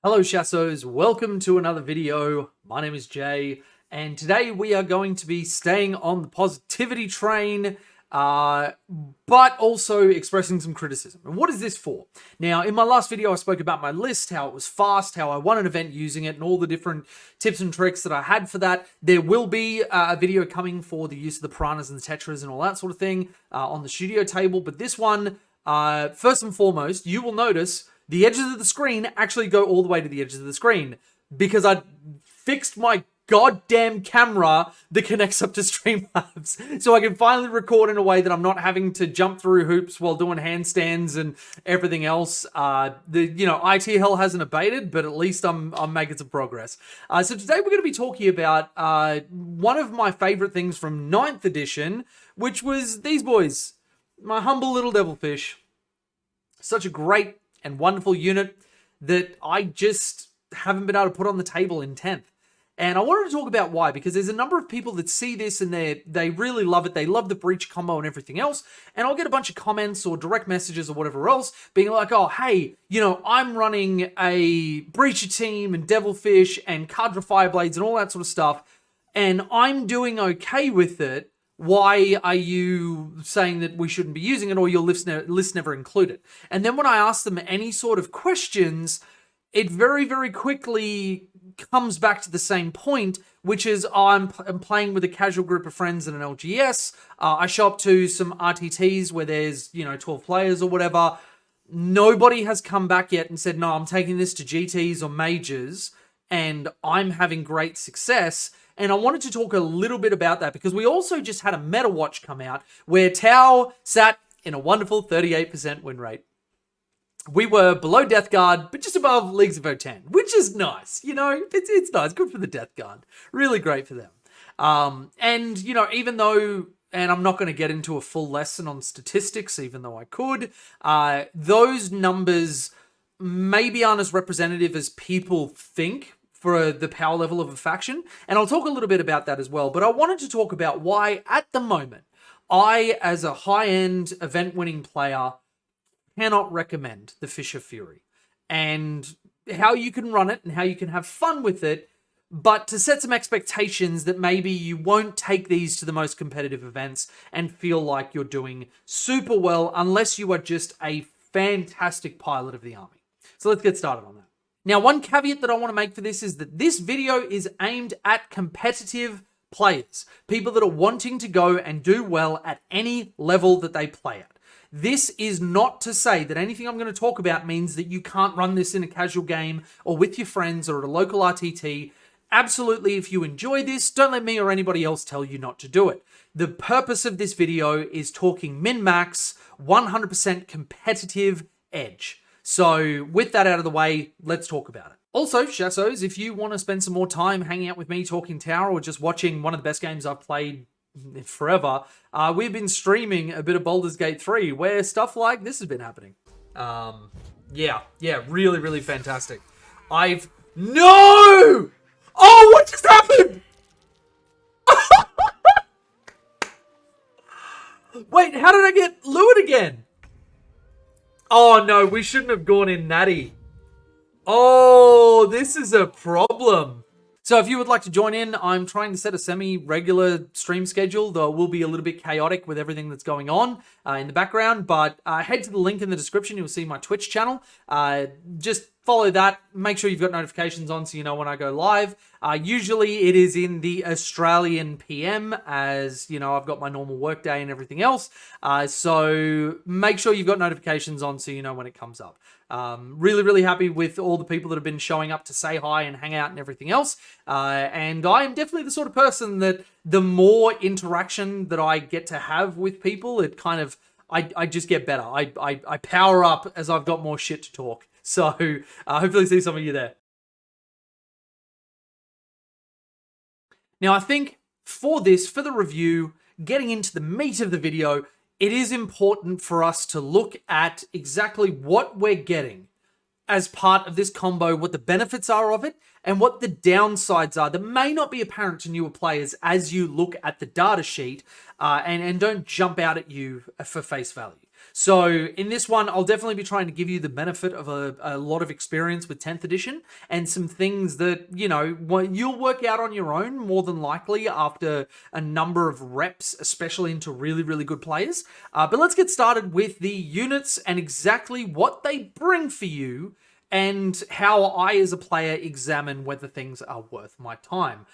Hello Chassos, welcome to another video. My name is Jay, and today we are going to be staying on the positivity train, but also expressing some criticism. And what is this for? Now, in my last video, I spoke about my list, how it was fast, how I won an event using it, and all the different tips and tricks that I had for that. There will be a video coming for the use of the piranhas and the tetras and all that sort of thing on the studio table, but this one, first and foremost, you will notice the edges of the screen actually go all the way to the edges of the screen because I fixed my goddamn camera that connects up to Streamlabs so I can finally record in a way that I'm not having to jump through hoops while doing handstands and everything else. IT hell hasn't abated, but at least I'm making some progress. So today we're going to be talking about one of my favorite things from 9th edition, which was these boys, my humble little Devilfish. Such a great and wonderful unit that I just haven't been able to put on the table in 10th. And I wanted to talk about why, because there's a number of people that see this and they really love it. They love the breach combo and everything else. And I'll get a bunch of comments or direct messages or whatever else being like, oh, hey, I'm running a breacher team and Devilfish and Cadre Fireblades and all that sort of stuff, and I'm doing okay with it. Why are you saying that we shouldn't be using it, or your list never included? And then when I ask them any sort of questions, it very, very quickly comes back to the same point, which is I'm playing with a casual group of friends in an LGS. I show up to some RTTs where there's 12 players or whatever. Nobody has come back yet and said, no, I'm taking this to GTs or majors, and I'm having great success. And I wanted to talk a little bit about that because we also just had a meta watch come out where Tau sat in a wonderful 38% win rate. We were below Death Guard, but just above Leagues of 010, which is nice. It's nice. Good for the Death Guard. Really great for them. Even though, and I'm not going to get into a full lesson on statistics, even though I could, those numbers maybe aren't as representative as people think for the power level of a faction. And I'll talk a little bit about that as well. But I wanted to talk about why, at the moment, I, as a high-end event-winning player, cannot recommend the Fisher Fury. And how you can run it and how you can have fun with it, but to set some expectations that maybe you won't take these to the most competitive events and feel like you're doing super well unless you are just a fantastic pilot of the army. So let's get started on that. Now, one caveat that I want to make for this is that this video is aimed at competitive players, people that are wanting to go and do well at any level that they play at. This is not to say that anything I'm going to talk about means that you can't run this in a casual game or with your friends or at a local RTT. Absolutely, if you enjoy this, don't let me or anybody else tell you not to do it. The purpose of this video is talking min-max, 100% competitive edge. So with that out of the way, let's talk about it. Also, Chassos, if you want to spend some more time hanging out with me talking Tower or just watching one of the best games I've played forever, we've been streaming a bit of Baldur's Gate 3 where stuff like this has been happening. Really, really fantastic. No! Oh, what just happened? Wait, how did I get lured again? Oh no, we shouldn't have gone in natty. Oh, this is a problem. So if you would like to join in, I'm trying to set a semi-regular stream schedule, though it will be a little bit chaotic with everything that's going on in the background. But head to the link in the description. You'll see my Twitch channel. Just follow that. Make sure you've got notifications on so you know when I go live. Usually it is in the Australian PM, as I've got my normal work day and everything else. So make sure you've got notifications on so you know when it comes up. Really, really happy with all the people that have been showing up to say hi and hang out and everything else. And I am definitely the sort of person that the more interaction that I get to have with people, it kind of, I just get better. I power up as I've got more shit to talk. So hopefully see some of you there. Now, I think for the review, getting into the meat of the video, it is important for us to look at exactly what we're getting as part of this combo, what the benefits are of it, and what the downsides are that may not be apparent to newer players as you look at the data sheet and don't jump out at you for face value. So in this one, I'll definitely be trying to give you the benefit of a lot of experience with 10th edition and some things that, you know, you'll work out on your own more than likely after a number of reps, especially into really, really good players. But let's get started with the units and exactly what they bring for you and how I, as a player, examine whether things are worth my time.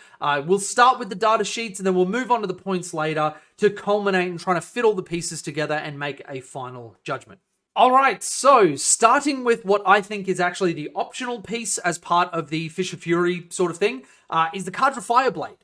We'll start with the data sheets, and then we'll move on to the points later to culminate in trying to fit all the pieces together and make a final judgment. All right, so starting with what I think is actually the optional piece as part of the Fish of Fury sort of thing, is the Cadre Fireblade.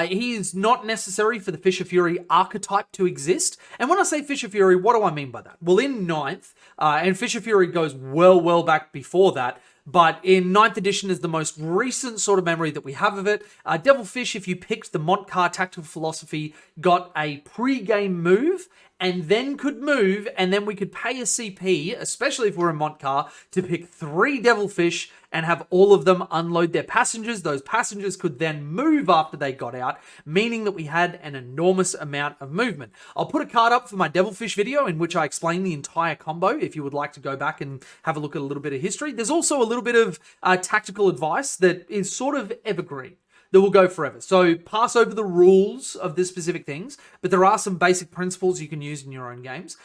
He is not necessary for the Fish of Fury archetype to exist. And when I say Fish of Fury, what do I mean by that? Well, in 9th, and Fish of Fury goes well back before that, but in 9th edition is the most recent sort of memory that we have of it. Devilfish, if you picked the Montcar Tactical Philosophy, got a pre-game move, and then could move, and then we could pay a CP, especially if we're in Montcar, to pick 3 Devilfish and have all of them unload their passengers. Those passengers could then move after they got out, meaning that we had an enormous amount of movement. I'll put a card up for my Devilfish video in which I explain the entire combo if you would like to go back and have a look at a little bit of history. There's also a little bit of tactical advice that is sort of evergreen, that will go forever. So pass over the rules of the specific things, but there are some basic principles you can use in your own games.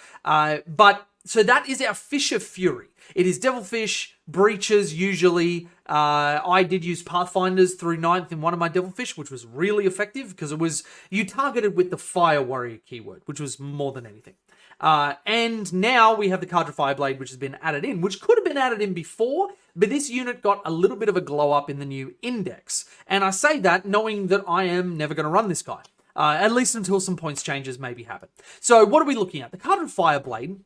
So that is our Fish of Fury. It is Devilfish, Breaches usually. I did use Pathfinders through 9th in one of my Devilfish, which was really effective because you targeted with the Fire Warrior keyword, which was more than anything. And now we have the Cadre Fireblade, which has been added in, which could have been added in before, but this unit got a little bit of a glow up in the new index. And I say that knowing that I am never going to run this guy, at least until some points changes maybe happen. So what are we looking at? The Cadre Fireblade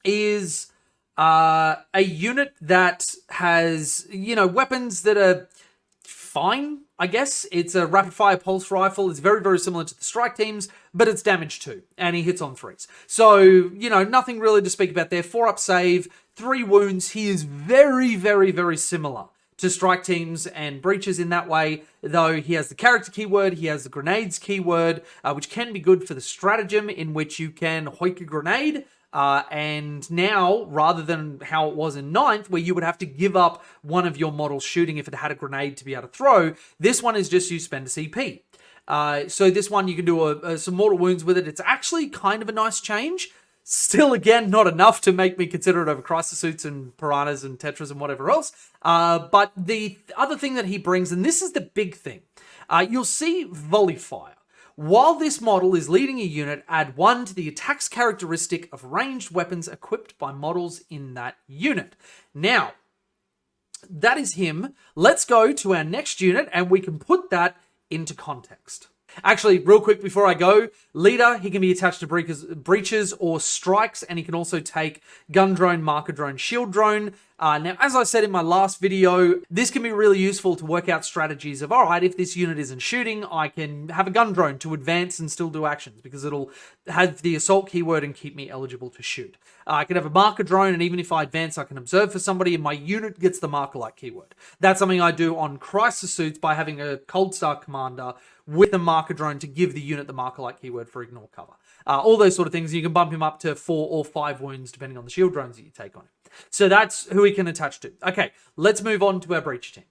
is a unit that has, you know, weapons that are fine, I guess. It's a rapid fire pulse rifle. It's very similar to the strike teams, but it's damage 2, and he hits on 3s. So, you know, nothing really to speak about there. 4-up save, 3 wounds. He is very similar to strike teams and breaches in that way, though he has the character keyword, he has the grenades keyword, which can be good for the stratagem in which you can hoik a grenade. And now, rather than how it was in 9th, where you would have to give up one of your models shooting if it had a grenade to be able to throw, this one is just you spend a CP. So this one, you can do some mortal wounds with it. It's actually kind of a nice change. Still, again, not enough to make me consider it over Crisis Suits and Piranhas and Tetras and whatever else. But the other thing that he brings, and this is the big thing, you'll see Volley Fire. While this model is leading a unit, add 1 to the attack's characteristic of ranged weapons equipped by models in that unit. Now, that is him. Let's go to our next unit and we can put that into context. Actually, real quick before I go, Leader, he can be attached to breaches or strikes, and he can also take gun drone, marker drone, shield drone. Now, as I said in my last video, this can be really useful to work out strategies of, all right, if this unit isn't shooting, I can have a gun drone to advance and still do actions because it'll have the assault keyword and keep me eligible to shoot. I can have a marker drone, and even if I advance, I can observe for somebody, and my unit gets the marker light keyword. That's something I do on Crisis Suits by having a Cold Star commander with a marker drone to give the unit the marker light keyword for ignore cover. All those sort of things. You can bump him up to 4 or 5 wounds depending on the shield drones that you take on him. So that's who he can attach to. Okay, let's move on to our breach team.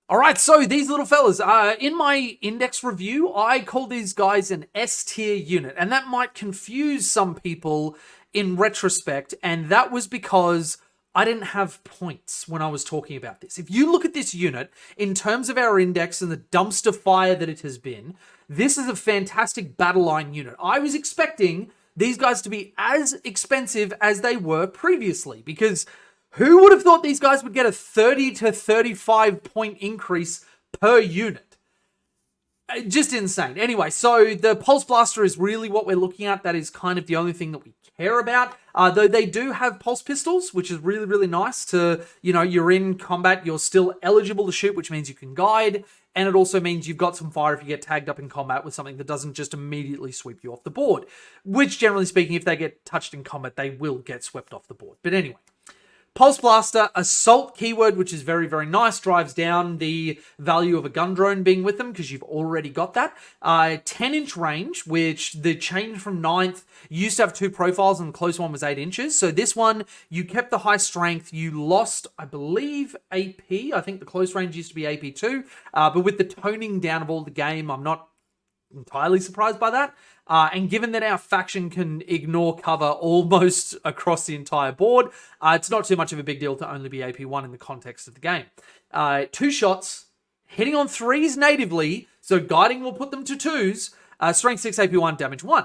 All right, so these little fellas, in my index review, I call these guys an S-tier unit, and that might confuse some people in retrospect, and that was because I didn't have points when I was talking about this. If you look at this unit, in terms of our index and the dumpster fire that it has been, this is a fantastic battle line unit. I was expecting these guys to be as expensive as they were previously, because who would have thought these guys would get a 30 to 35 point increase per unit? Just insane. Anyway, so the Pulse Blaster is really what we're looking at. That is kind of the only thing that we care about. Though they do have Pulse Pistols, which is really, really nice to, you know, you're in combat, you're still eligible to shoot, which means you can guide. And it also means you've got some fire if you get tagged up in combat with something that doesn't just immediately sweep you off the board. Which, generally speaking, if they get touched in combat, they will get swept off the board. But anyway. Pulse Blaster, Assault keyword, which is very, very nice, drives down the value of a gun drone being with them because you've already got that. 10-inch range, which the change from 9th used to have 2 profiles and the close one was 8 inches. So this one, you kept the high strength, you lost, I believe, AP. I think the close range used to be AP too. But with the toning down of all the game, I'm not entirely surprised by that. And given that our faction can ignore cover almost across the entire board, it's not too much of a big deal to only be AP1 in the context of the game. 2 shots, hitting on 3s natively, so guiding will put them to 2s, strength 6, AP1, damage 1.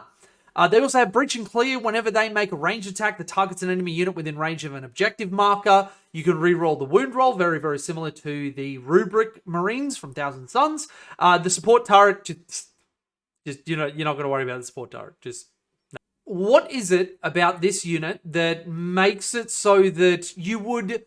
They also have breach and clear. Whenever they make a ranged attack that targets an enemy unit within range of an objective marker, you can re-roll the wound roll, very, very similar to the Rubric Marines from Thousand Suns. The support turret, just you're not going to worry about the support turret. Just no. What is it about this unit that makes it so that you would,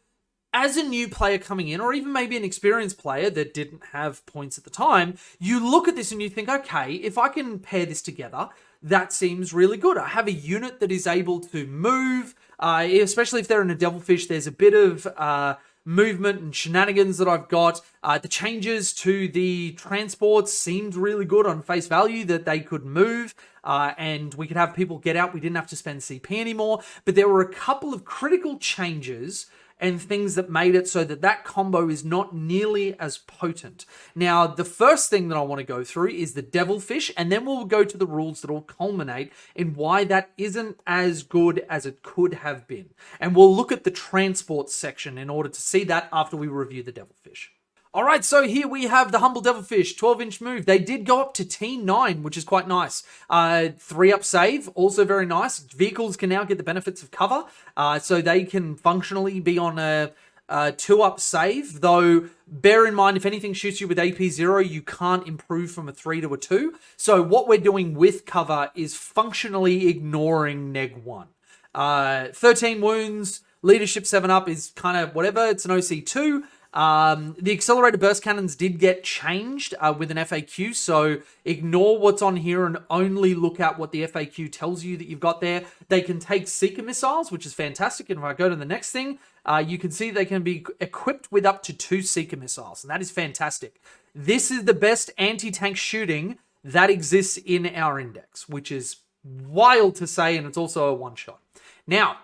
as a new player coming in, or even maybe an experienced player that didn't have points at the time, you look at this and you think, okay, if I can pair this together, that seems really good. I have a unit that is able to move, especially if they're in a Devilfish. There's a bit of movement and shenanigans that I've got. The changes to the transports seemed really good on face value, that they could move and we could have people get out. We didn't have to spend CP anymore. But there were a couple of critical changes and things that made it so that that combo is not nearly as potent. Now, the first thing that I want to go through is the Devilfish, and then we'll go to the rules that will culminate in why that isn't as good as it could have been. And we'll look at the transport section in order to see that after we review the Devilfish. All right, so here we have the Humble Devilfish, 12-inch move. They did go up to T9, which is quite nice. 3-up save, also very nice. Vehicles can now get the benefits of cover, so they can functionally be on a 2-up save, though bear in mind, if anything shoots you with AP 0, you can't improve from a 3 to a 2. So what we're doing with cover is functionally ignoring neg 1. 13 wounds, leadership 7-up is kind of whatever, it's an OC2. The accelerated burst cannons did get changed with an FAQ, so ignore what's on here and only look at what the FAQ tells you that you've got there. They can take Seeker missiles, which is fantastic, and if I go to the next thing, you can see they can be equipped with up to 2 Seeker missiles, and that is fantastic. This is the best anti-tank shooting that exists in our index, which is wild to say, and it's also a one-shot. Now,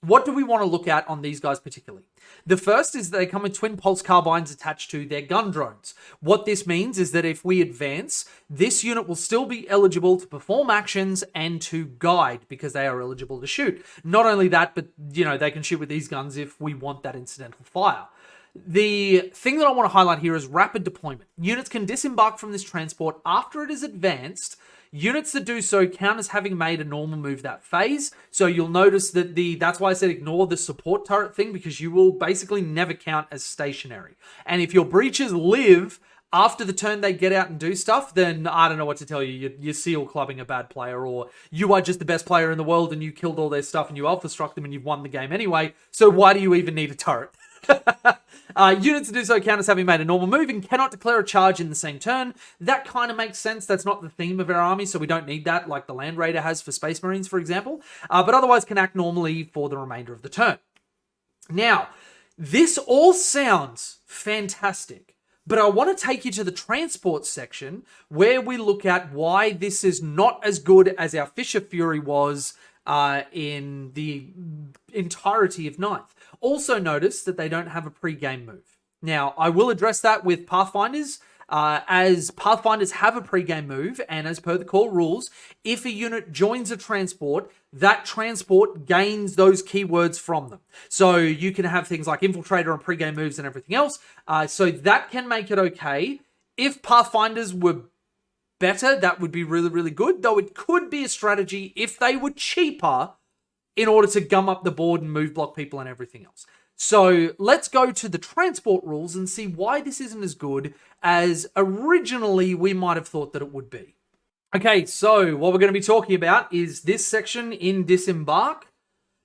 what do we want to look at on these guys particularly? The first is they come with twin pulse carbines attached to their gun drones. What this means is that if we advance, this unit will still be eligible to perform actions and to guide because they are eligible to shoot. Not only that, but they can shoot with these guns if we want that incidental fire. The thing that I want to highlight here is rapid deployment. Units can disembark from this transport after it is advanced. Units that do so count as having made a normal move that phase. So you'll notice that that's why I said ignore the support turret thing, because you will basically never count as stationary. And if your breaches live after the turn they get out and do stuff, then I don't know what to tell you. You're seal clubbing a bad player, or you are just the best player in the world and you killed all their stuff and you alpha struck them and you've won the game anyway. So why do you even need a turret? Units that do so count as having made a normal move and cannot declare a charge in the same turn. That kind of makes sense. That's not the theme of our army, so we don't need that like the Land Raider has for Space Marines, for example. But otherwise can act normally for the remainder of the turn. Now, this all sounds fantastic, but I want to take you to the transport section where we look at why this is not as good as our Fisher Fury was in the entirety of 9th. Also notice that they don't have a pre-game move. Now, I will address that with Pathfinders, as Pathfinders have a pre-game move, and as per the core rules, if a unit joins a transport, that transport gains those keywords from them. So you can have things like Infiltrator and pre-game moves and everything else, so that can make it okay. If Pathfinders were better, that would be really, really good, though it could be a strategy if they were cheaper in order to gum up the board and move block people and everything else. So let's go to the transport rules and see why this isn't as good as originally we might have thought that it would be. Okay, so what we're going to be talking about is this section in Disembark.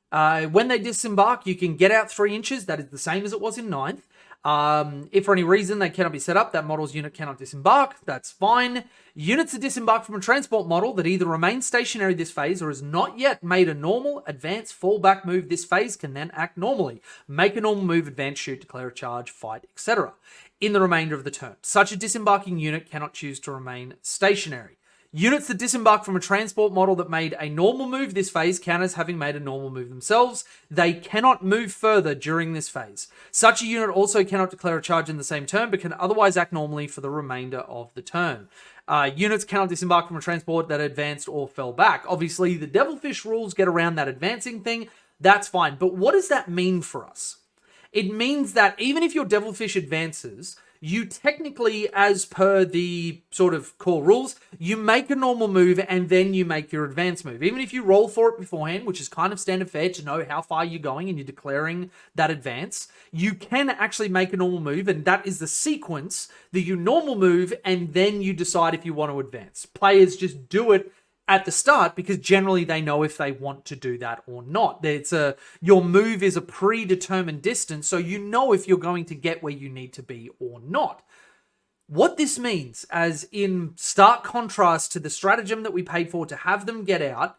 When they disembark, you can get out 3 inches. That is the same as it was in 9th. If for any reason they cannot be set up, that model's unit cannot disembark. That's fine. Units that disembark from a transport model that either remains stationary this phase or has not yet made a normal, advance, fall back move this phase can then act normally. Make a normal move, advance, shoot, declare a charge, fight, etc. in the remainder of the turn. Such a disembarking unit cannot choose to remain stationary. Units that disembark from a transport model that made a normal move this phase count as having made a normal move themselves. They cannot move further during this phase. Such a unit also cannot declare a charge in the same turn, but can otherwise act normally for the remainder of the turn. Units cannot disembark from a transport that advanced or fell back. Obviously, the Devilfish rules get around that advancing thing. That's fine. But what does that mean for us? It means that even if your Devilfish advances, you technically, as per the sort of core rules, you make a normal move and then you make your advance move. Even if you roll for it beforehand, which is kind of standard fare to know how far you're going and you're declaring that advance, you can actually make a normal move, and that is the sequence that you normal move and then you decide if you want to advance. Players just do it at the start because generally they know if they want to do that or not. Your move is a predetermined distance, so you know if you're going to get where you need to be or not. What this means, as in stark contrast to the stratagem that we paid for to have them get out,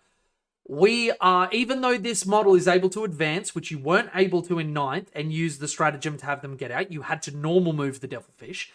we are, even though this model is able to advance, which you weren't able to in 9th, and use the stratagem to have them get out, you had to normal move the Devilfish.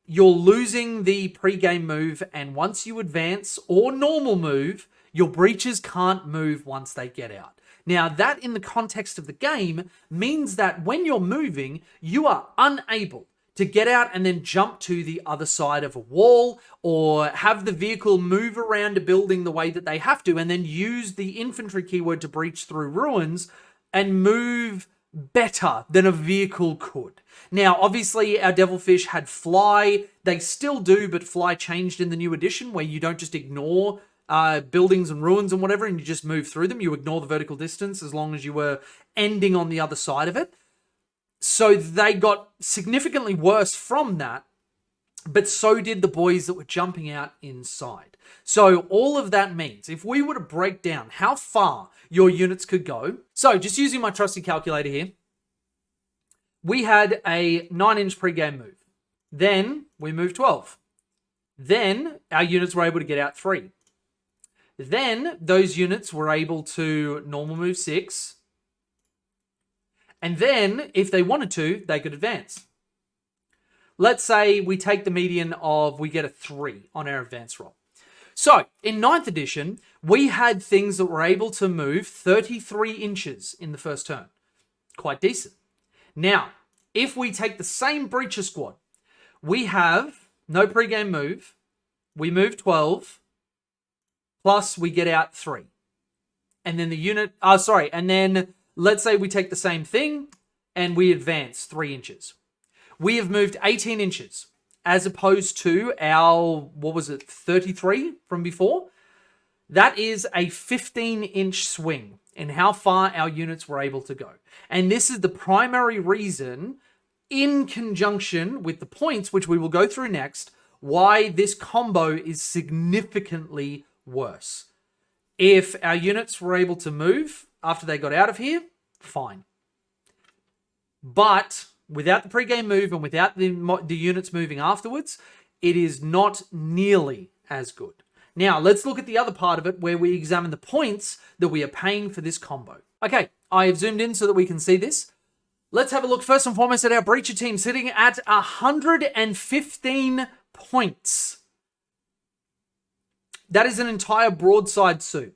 You're losing the pre-game move, and once you advance or normal move, your breaches can't move once they get out. Now, that in the context of the game means that when you're moving, you are unable to get out and then jump to the other side of a wall or have the vehicle move around a building the way that they have to and then use the infantry keyword to breach through ruins and move better than a vehicle could. Now, obviously, our Devilfish had fly. They still do, but fly changed in the new edition where you don't just ignore buildings and ruins and whatever and you just move through them. You ignore the vertical distance as long as you were ending on the other side of it. So they got significantly worse from that, but so did the boys that were jumping out inside. So all of that means, if we were to break down how far your units could go, so just using my trusty calculator here, we had a 9-inch pre-game move. Then we moved 12. Then our units were able to get out 3. Then those units were able to normal move 6. And then, if they wanted to, they could advance. Let's say we take the median of, we get a 3 on our advance roll. So, in 9th edition, we had things that were able to move 33 inches in the first turn. Quite decent. Now, if we take the same Breacher squad, we have no pre-game move, we move 12, plus we get out 3. And then the unit, and then let's say we take the same thing and we advance 3 inches. We have moved 18 inches as opposed to our, 33 from before? That is a 15-inch swing in how far our units were able to go. And this is the primary reason, in conjunction with the points, which we will go through next, why this combo is significantly worse. If our units were able to move after they got out of here, fine. But without the pre-game move and without the units moving afterwards, it is not nearly as good. Now, let's look at the other part of it where we examine the points that we are paying for this combo. Okay, I have zoomed in so that we can see this. Let's have a look first and foremost at our Breacher team sitting at 115 points. That is an entire broadside suit.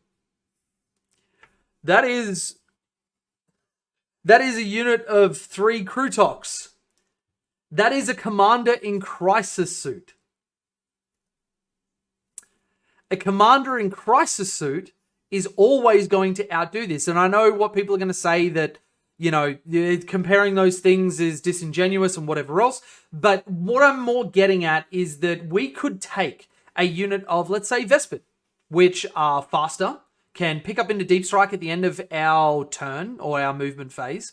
That is a unit of 3 Crutox. That is a Commander in Crisis suit. A Commander in Crisis suit is always going to outdo this. And I know what people are going to say that, comparing those things is disingenuous and whatever else. But what I'm more getting at is that we could take a unit of, let's say, Vespid, which are faster, can pick up into Deep Strike at the end of our turn or our movement phase.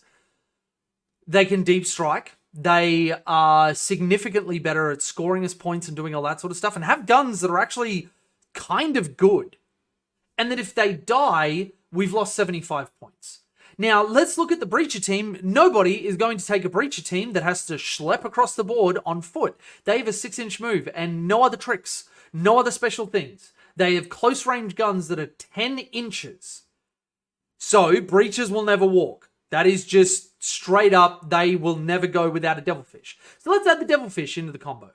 They can Deep Strike. They are significantly better at scoring us points and doing all that sort of stuff, and have guns that are actually kind of good. And that if they die, we've lost 75 points. Now, let's look at the Breacher team. Nobody is going to take a Breacher team that has to schlep across the board on foot. They have a 6-inch move and no other tricks, no other special things. They have close range guns that are 10 inches. So, Breachers will never walk. That is just straight up, they will never go without a Devilfish. So let's add the Devilfish into the combo.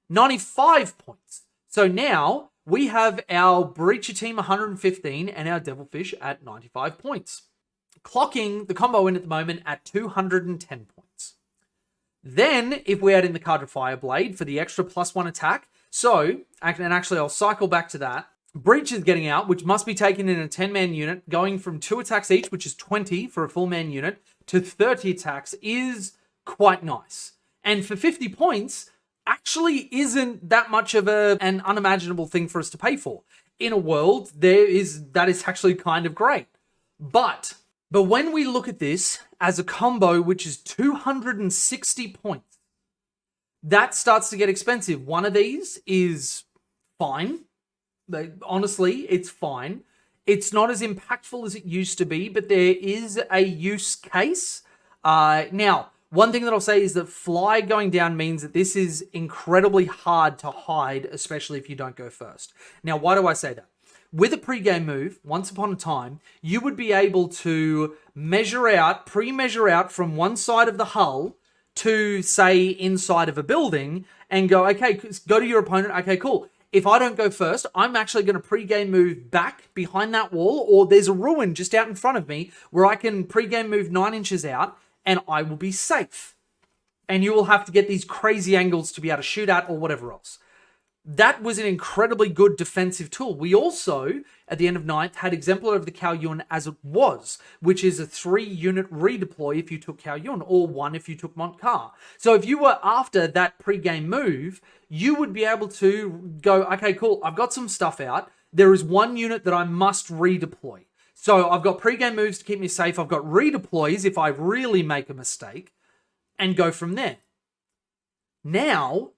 95 points. So now, we have our Breacher team 115 and our Devilfish at 95 points. Clocking the combo in at the moment at 210 points. Then, if we add in the Cadre Fireblade for the extra +1 attack, so, and actually I'll cycle back to that, Breach is getting out, which must be taken in a 10-man unit, going from 2 attacks each, which is 20 for a full-man unit, to 30 attacks is quite nice. And for 50 points, actually isn't that much of an unimaginable thing for us to pay for. In a world, that is actually kind of great. But when we look at this as a combo, which is 260 points, that starts to get expensive. One of these is fine. Honestly, it's fine. It's not as impactful as it used to be, but there is a use case. Now, one thing that I'll say is that fly going down means that this is incredibly hard to hide, especially if you don't go first. Now, why do I say that? With a pre-game move, once upon a time, you would be able to pre-measure out from one side of the hull to, say, inside of a building and go, okay, go to your opponent, okay, cool. If I don't go first, I'm actually going to pre-game move back behind that wall, or there's a ruin just out in front of me where I can pre-game move 9 inches out and I will be safe. And you will have to get these crazy angles to be able to shoot at or whatever else. That was an incredibly good defensive tool. We also, at the end of 9th, had Exemplar of the Kaoyun as it was, which is a 3-unit redeploy if you took Kaoyun, or 1 if you took Montcar. So if you were after that pre-game move, you would be able to go, okay, cool, I've got some stuff out. There is 1 unit that I must redeploy. So I've got pre-game moves to keep me safe. I've got redeploys if I really make a mistake, and go from there. Now,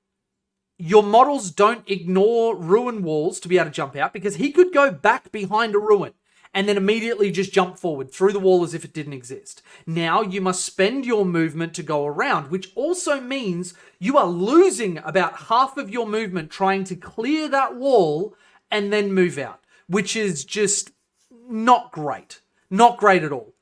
your models don't ignore ruin walls to be able to jump out, because he could go back behind a ruin and then immediately just jump forward through the wall as if it didn't exist. Now you must spend your movement to go around, which also means you are losing about half of your movement trying to clear that wall and then move out, which is just not great. Not great at all.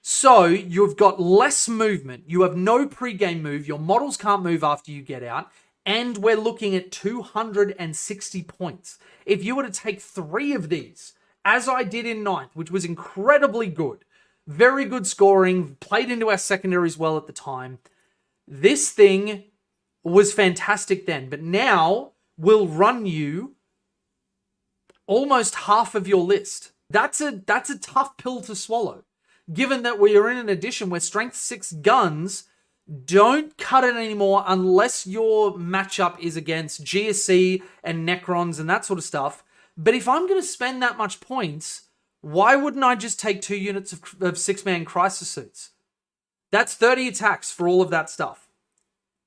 So you've got less movement. You have no pre-game move. Your models can't move after you get out. And we're looking at 260 points. If you were to take 3 of these, as I did in 9th, which was incredibly good, very good scoring, played into our secondaries well at the time, this thing was fantastic then. But now will run you almost half of your list. That's a tough pill to swallow, given that we are in an edition where Strength 6 guns don't cut it anymore unless your matchup is against GSC and Necrons and that sort of stuff. But if I'm going to spend that much points, why wouldn't I just take 2 units of 6-man Crisis suits? That's 30 attacks for all of that stuff.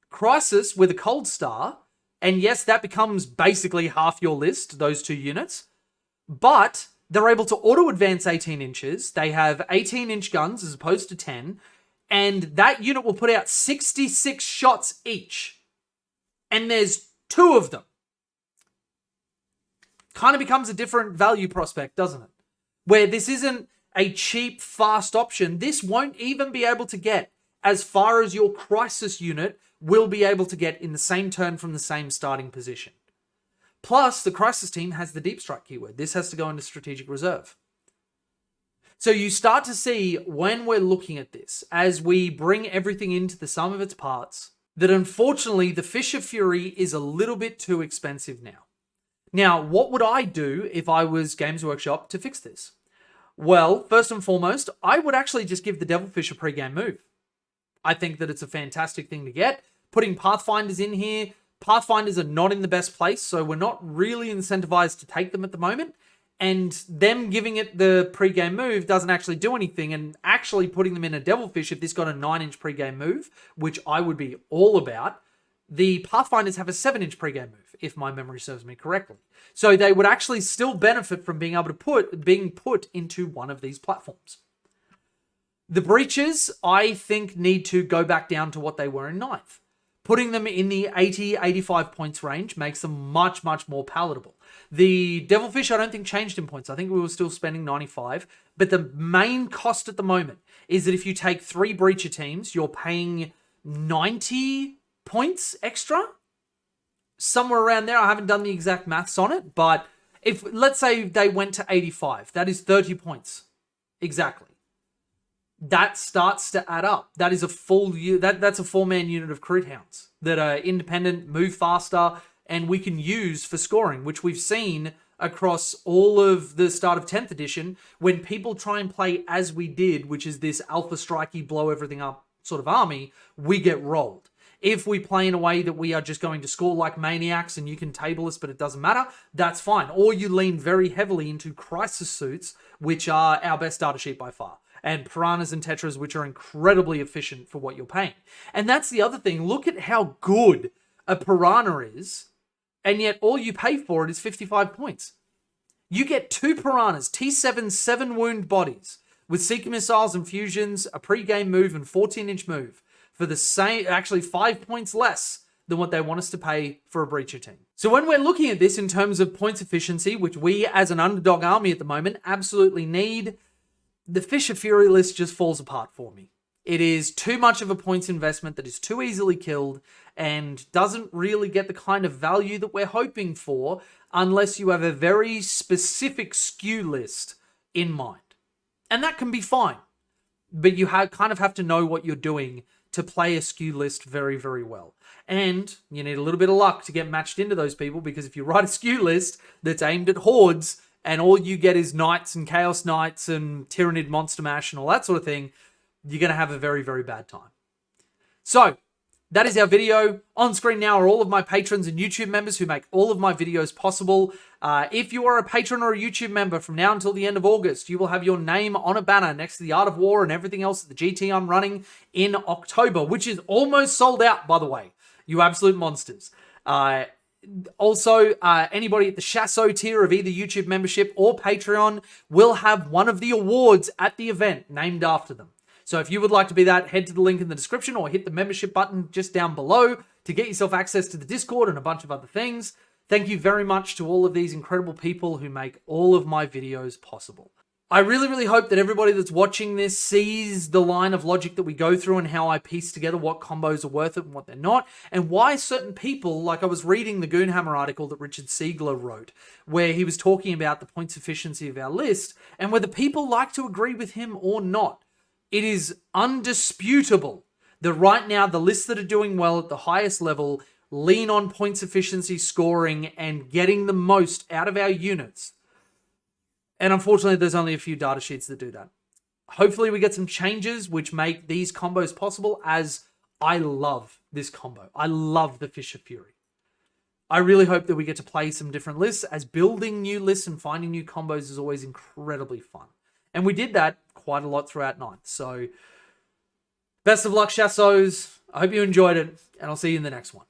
Crisis with a Cold Star, and yes, that becomes basically half your list, those 2 units. But they're able to auto-advance 18 inches. They have 18-inch guns as opposed to 10. And that unit will put out 66 shots each. And there's 2 of them. Kind of becomes a different value prospect, doesn't it? Where this isn't a cheap, fast option. This won't even be able to get as far as your Crisis unit will be able to get in the same turn from the same starting position. Plus, the Crisis team has the Deep Strike keyword. This has to go into Strategic Reserve. So you start to see when we're looking at this, as we bring everything into the sum of its parts, that unfortunately the Fish of Fury is a little bit too expensive now. Now, what would I do if I was Games Workshop to fix this? Well, first and foremost, I would actually just give the Devilfish a pre-game move. I think that it's a fantastic thing to get. Putting Pathfinders in here, Pathfinders are not in the best place, so we're not really incentivized to take them at the moment. And them giving it the pre-game move doesn't actually do anything, and actually putting them in a Devilfish, if this got a 9-inch pre-game move, which I would be all about, the Pathfinders have a 7-inch pre-game move, if my memory serves me correctly. So they would actually still benefit from being able to being put into one of these platforms. The breaches, I think, need to go back down to what they were in 9th. Putting them in the 80, 85 points range makes them much, much more palatable. The Devilfish, I don't think changed in points. I think we were still spending 95. But the main cost at the moment is that if you take 3 breacher teams, you're paying 90 points extra. Somewhere around there. I haven't done the exact maths on it. But if, let's say they went to 85, that is 30 points. Exactly. That starts to add up. That is a full that's a 4-man unit of crit hounds that are independent, move faster, and we can use for scoring, which we've seen across all of the start of 10th edition when people try and play as we did, which is this alpha strikey, blow everything up sort of army, we get rolled. If we play in a way that we are just going to score like maniacs and you can table us, but it doesn't matter, that's fine. Or you lean very heavily into crisis suits, which are our best data sheet by far. And piranhas and tetras, which are incredibly efficient for what you're paying. And that's the other thing. Look at how good a piranha is, and yet all you pay for it is 55 points. You get 2 piranhas, T7 7-wound bodies, with seeker missiles and fusions, a pre-game move, and 14-inch move for the same, actually 5 points less than what they want us to pay for a breacher team. So when we're looking at this in terms of points efficiency, which we as an underdog army at the moment absolutely need, the Fish of Fury list just falls apart for me. It is too much of a points investment that is too easily killed and doesn't really get the kind of value that we're hoping for unless you have a very specific skew list in mind. And that can be fine, but you kind of have to know what you're doing to play a skew list very, very well. And you need a little bit of luck to get matched into those people, because if you write a skew list that's aimed at hordes, and all you get is Knights and Chaos Knights and Tyrannid Monster Mash and all that sort of thing, you're going to have a very, very bad time. So, that is our video. On screen now are all of my patrons and YouTube members who make all of my videos possible. If you are a patron or a YouTube member from now until the end of August, you will have your name on a banner next to the Art of War and everything else at the GT I'm running in October, which is almost sold out, by the way. You absolute monsters. Also, anybody at the Chasso tier of either YouTube membership or Patreon will have one of the awards at the event named after them. So if you would like to be that, head to the link in the description or hit the membership button just down below to get yourself access to the Discord and a bunch of other things. Thank you very much to all of these incredible people who make all of my videos possible. I really, really hope that everybody that's watching this sees the line of logic that we go through and how I piece together what combos are worth it and what they're not, and why certain people, like I was reading the Goonhammer article that Richard Siegler wrote, where he was talking about the points efficiency of our list, and whether people like to agree with him or not. It is undisputable that right now the lists that are doing well at the highest level lean on points efficiency scoring and getting the most out of our units. And unfortunately, there's only a few data sheets that do that. Hopefully we get some changes which make these combos possible, as I love this combo. I love the Fish of Fury. I really hope that we get to play some different lists, as building new lists and finding new combos is always incredibly fun. And we did that quite a lot throughout 9th. So best of luck, Chassos. I hope you enjoyed it, and I'll see you in the next one.